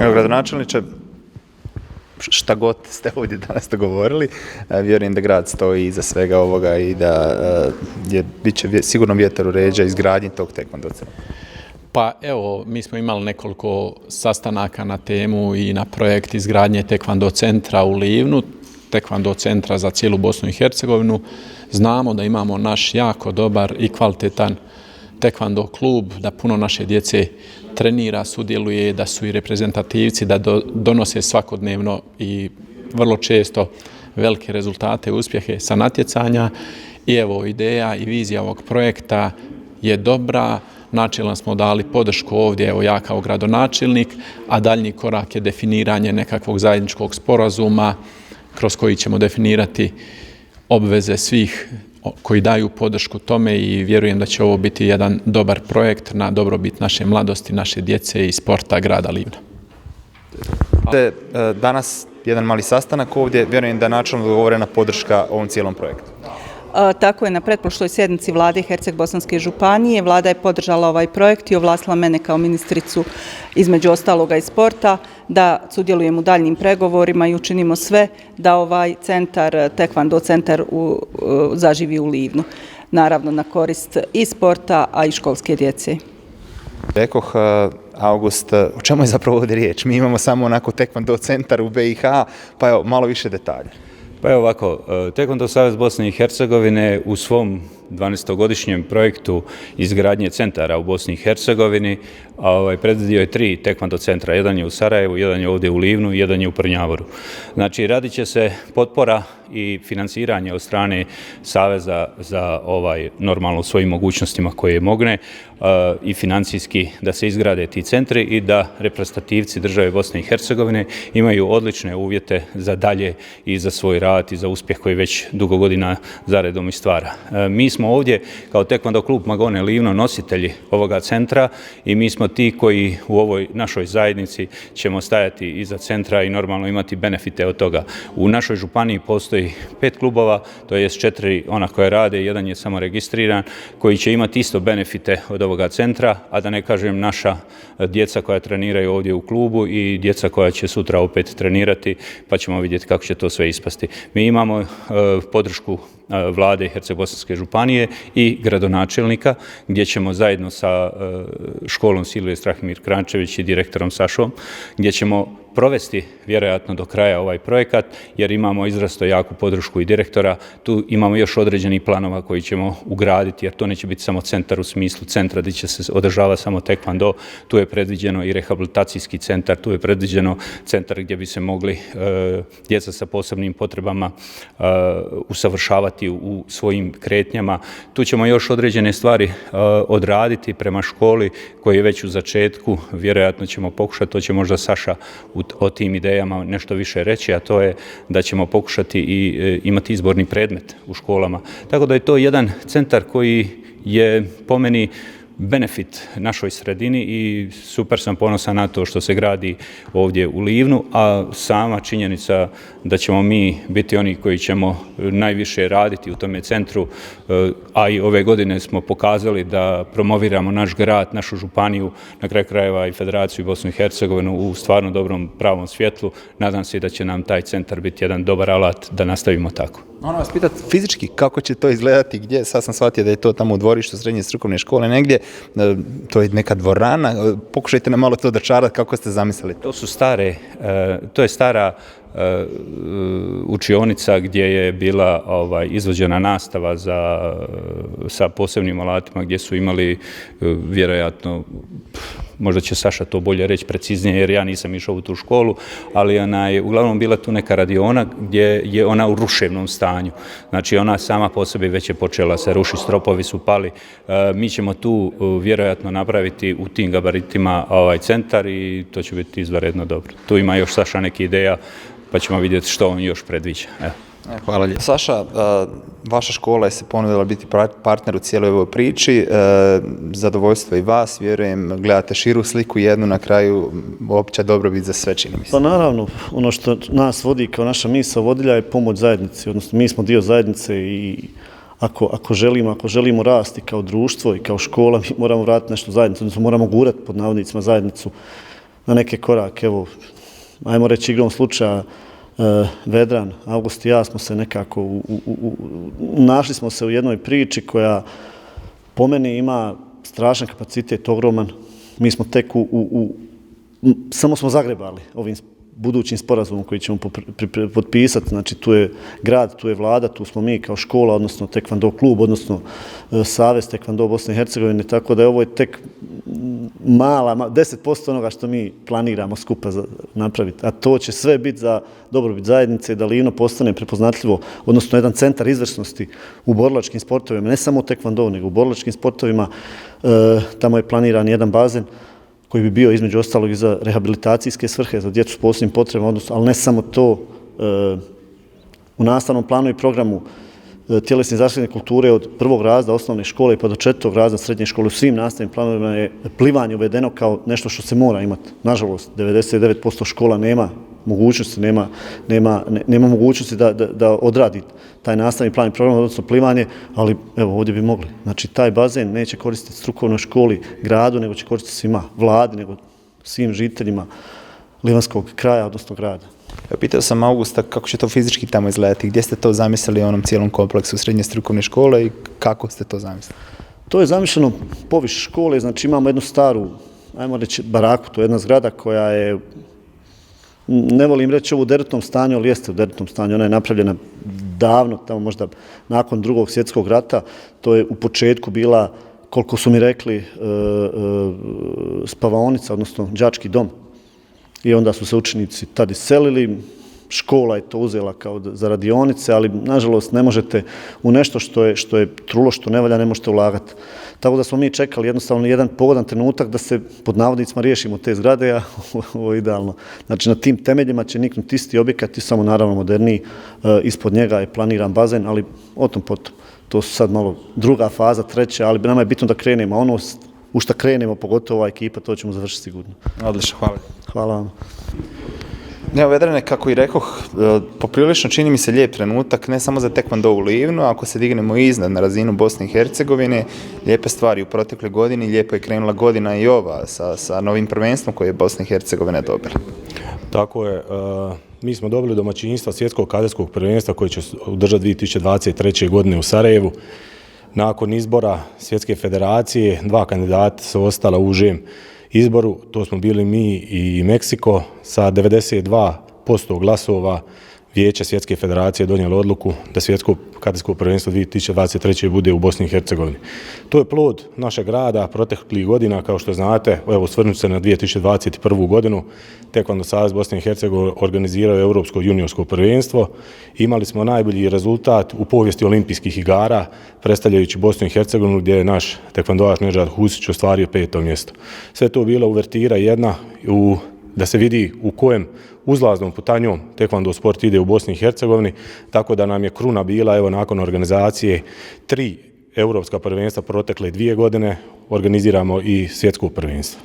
Evo, gradonačelniče, šta god ste ovdje danas dogovorili, vjerujem da grad stoji iza svega ovoga i da bit će sigurno vjetar u ređa izgradnji tog tekvando centra. Pa evo, mi smo imali nekoliko sastanaka na temu i na projekt izgradnje tekvando centra u Livnu, tekvando centra za cijelu Bosnu i Hercegovinu. Znamo da imamo naš jako dobar i kvalitetan tekvando klub, da puno naše djece trenira, sudjeluje, da su i reprezentativci, da donose svakodnevno i vrlo često velike rezultate i uspjehe sa natjecanja. I evo, ideja i vizija ovog projekta je dobra. Načelno smo dali podršku ovdje, evo ja kao gradonačelnik, a daljnji korak je definiranje nekakvog zajedničkog sporazuma kroz koji ćemo definirati obveze svih koji daju podršku tome i vjerujem da će ovo biti jedan dobar projekt na dobrobit naše mladosti, naše djece i sporta grada Livna. Danas jedan mali sastanak ovdje, vjerujem da je načelno dogovorena podrška ovom cijelom projektu. Tako je, na pretprošloj sjednici Vlade Herceg-Bosanske županije Vlada je podržala ovaj projekt i ovlastila mene kao ministricu, između ostaloga i sporta, da sudjelujem u daljnjim pregovorima i učinimo sve da ovaj centar, tekvando centar zaživi u Livnu. Naravno na korist i sporta, a i školske djece. Rekoh, August, o čemu je zapravo ovdje riječ? Mi imamo samo onako tekvando centar u BiH, pa evo, malo više detalja. Pa evo ovako, Tekvando Savez Bosne i Hercegovine u svom 12-godišnjem projektu izgradnje centara u Bosni i Hercegovini predvidio je 3 tekvando centra. Jedan je u Sarajevu, jedan je ovdje u Livnu i jedan je u Prnjavoru. Znači, radit će se potpora i financiranje od strane Saveza za normalno u svojim mogućnostima koje mogne i financijski da se izgrade ti centri i da reprezentativci države Bosne i Hercegovine imaju odlične uvjete za dalje i za svoj rad i za uspjeh koji već dugo godina zaredom i stvara. Mi smo ovdje kao tekvando klub Magone Livno nositelji ovoga centra i mi smo ti koji u ovoj našoj zajednici ćemo stajati iza centra i normalno imati benefite od toga. U našoj županiji postoji 5 klubova, to jest 4 ona koja rade, jedan je samo registriran, koji će imati isto benefite od ovoga centra, a da ne kažem naša djeca koja treniraju ovdje u klubu i djeca koja će sutra opet trenirati, pa ćemo vidjeti kako će to sve ispasti. Mi imamo podršku Vlade Herceg-Bosanske županije i gradonačelnika, gdje ćemo zajedno sa školom Silvije Strahimir Krančević i direktorom Sašom, gdje ćemo provesti vjerojatno do kraja ovaj projekat, jer imamo izrazito jaku podršku i direktora. Tu imamo još određenih planova koji ćemo ugraditi, jer to neće biti samo centar u smislu centra gdje će se održavati samo tekvando. Tu je predviđeno i rehabilitacijski centar, tu je predviđeno centar gdje bi se mogli djeca sa posebnim potrebama usavršavati u svojim kretnjama. Tu ćemo još određene stvari odraditi prema školi koji je već u začetku. Vjerojatno ćemo pokušati, to će možda Saša o tim idejama nešto više reći, a to je da ćemo pokušati i imati izborni predmet u školama. Tako da je to jedan centar koji je po meni benefit našoj sredini i super sam ponosan na to što se gradi ovdje u Livnu, a sama činjenica da ćemo mi biti oni koji ćemo najviše raditi u tome centru, a i ove godine smo pokazali da promoviramo naš grad, našu županiju, na kraju krajeva i Federaciju i Bosnu i Hercegovinu u stvarno dobrom pravom svjetlu. Nadam se da će nam taj centar biti jedan dobar alat da nastavimo tako. Moram vas pitati fizički kako će to izgledati, gdje, sad sam shvatio da je to tamo u dvorištu srednje strukovne škole negdje, to je neka dvorana, pokušajte nam malo to dočarati kako ste zamislili. To je stara učionica gdje je bila izvođena nastava sa posebnim alatima gdje su imali vjerojatno, možda će Saša to bolje reći preciznije jer ja nisam išao u tu školu, ali ona je uglavnom bila tu neka radiona gdje je ona u ruševnom stanju. Znači ona sama po sebi već je počela se rušiti, stropovi su pali. Mi ćemo tu vjerojatno napraviti u tim gabaritima centar i to će biti izvanredno dobro. Tu ima još Saša neke ideja pa ćemo vidjeti što on još predviđa. Evo. Hvala lijepo. Saša, vaša škola je se ponudila biti partner u cijeloj ovoj priči. Zadovoljstvo i vas, vjerujem, gledate širu sliku, jednu na kraju opća dobrobit za sve, čini mi se. Pa naravno, ono što nas vodi kao naša misao vodilja je pomoć zajednici, odnosno mi smo dio zajednice i ako želimo rasti kao društvo i kao škola, mi moramo vratiti nešto zajednicu, odnosno moramo gurati pod navodnicima zajednicu na neke korake. Evo, ajmo reći igrom slučaja, Vedran, August i ja smo se nekako, našli smo se u jednoj priči koja po meni ima strašan kapacitet, ogroman. Mi smo tek samo smo zagrebali ovim budućim sporazumom koji ćemo potpisati. Znači, tu je grad, tu je vlada, tu smo mi kao škola, odnosno tekvando klub, odnosno Savez tekvando Bosne i Hercegovine, tako da je ovo tek 10% onoga što mi planiramo skupa napraviti. A to će sve biti za dobrobit zajednice, da Livno postane prepoznatljivo, odnosno jedan centar izvrsnosti u borilačkim sportovima, ne samo u tekvando, nego u borilačkim sportovima. Tamo je planiran jedan bazen koji bi bio između ostalog i za rehabilitacijske svrhe, za djecu s posebnim potrebama, odnosno, ali ne samo to, u nastavnom planu i programu tjelesne zaštitne kulture od 1. razreda osnovne škole pa do 4. razreda srednje škole u svim nastavnim planovima je plivanje uvedeno kao nešto što se mora imati. Nažalost, 99% škola nema mogućnosti, nema mogućnosti da odradi taj nastavni plan i program, odnosno plivanje, ali evo ovdje bi mogli. Znači, taj bazen neće koristiti strukovnoj školi, gradu, nego će koristiti svima, vladi, nego svim žiteljima livanskog kraja, odnosno grada. Pitao sam Augusta kako će to fizički tamo izgledati, gdje ste to zamislili u onom cijelom kompleksu srednje strukovne škole i kako ste to zamislili? To je zamišljeno poviše škole, znači imamo jednu staru, ajmo reći, baraku, to je jedna zgrada koja je, ne volim reći ovo u derutnom stanju, ali jeste u derutnom stanju, ona je napravljena davno, tamo možda nakon Drugog svjetskog rata, to je u početku bila, koliko su mi rekli, spavaonica, odnosno đački dom. I onda su se učenici tad iselili, škola je to uzela kao za radionice, ali nažalost ne možete u nešto što je trulo, što ne valja, ne možete ulagati. Tako da smo mi čekali jednostavno jedan pogodan trenutak da se pod navodnicima riješimo te zgrade, a ovo je idealno. Znači na tim temeljima će niknuti isti objekat i samo naravno moderniji, ispod njega je planiran bazen, ali o tom potom. To su sad malo druga faza, treća, ali nama je bitno da krenemo, ono u šta krenemo, pogotovo ova ekipa, to ćemo završiti sigurno. Odlično, hvala. Hvala vam. Evo, Vedrane, kako i rekoh, poprilično čini mi se lijep trenutak, ne samo za tekvando u Livnu, ako se dignemo iznad na razinu Bosne i Hercegovine, lijepe stvari u protekle godini, lijepo je krenula godina i ova sa novim prvenstvom koje je Bosna i Hercegovina dobila. Tako je, mi smo dobili domaćinstva svjetskog kadetskog prvenstva koje će održati 2023. godine u Sarajevu. Nakon izbora Svjetske federacije, 2 kandidata su ostala u užem izboru, to smo bili mi i Meksiko, sa 92% glasova Vijeće Svjetske federacije donijelo odluku da Svjetsko kadetsko prvenstvo 2023. bude u Bosni i Hercegovini. To je plod našeg rada proteklih godina, kao što znate, evo osvrnuti se na 2021. godinu, Tekvando Savez Bosne i Hercegovine organizirao je Europsko juniorsko prvenstvo. Imali smo najbolji rezultat u povijesti olimpijskih igara, predstavljajući Bosnu i Hercegovinu gdje je naš tekvandoaš Nedžad Husić ostvario 5. mjesto. Sve to bila uvertira jedna da se vidi u kojem uzlaznom putanjom tekvando sport ide u Bosni i Hercegovini, tako da nam je kruna bila, evo nakon organizacije 3 europska prvenstva protekle 2 godine, organiziramo i svjetsko prvenstvo.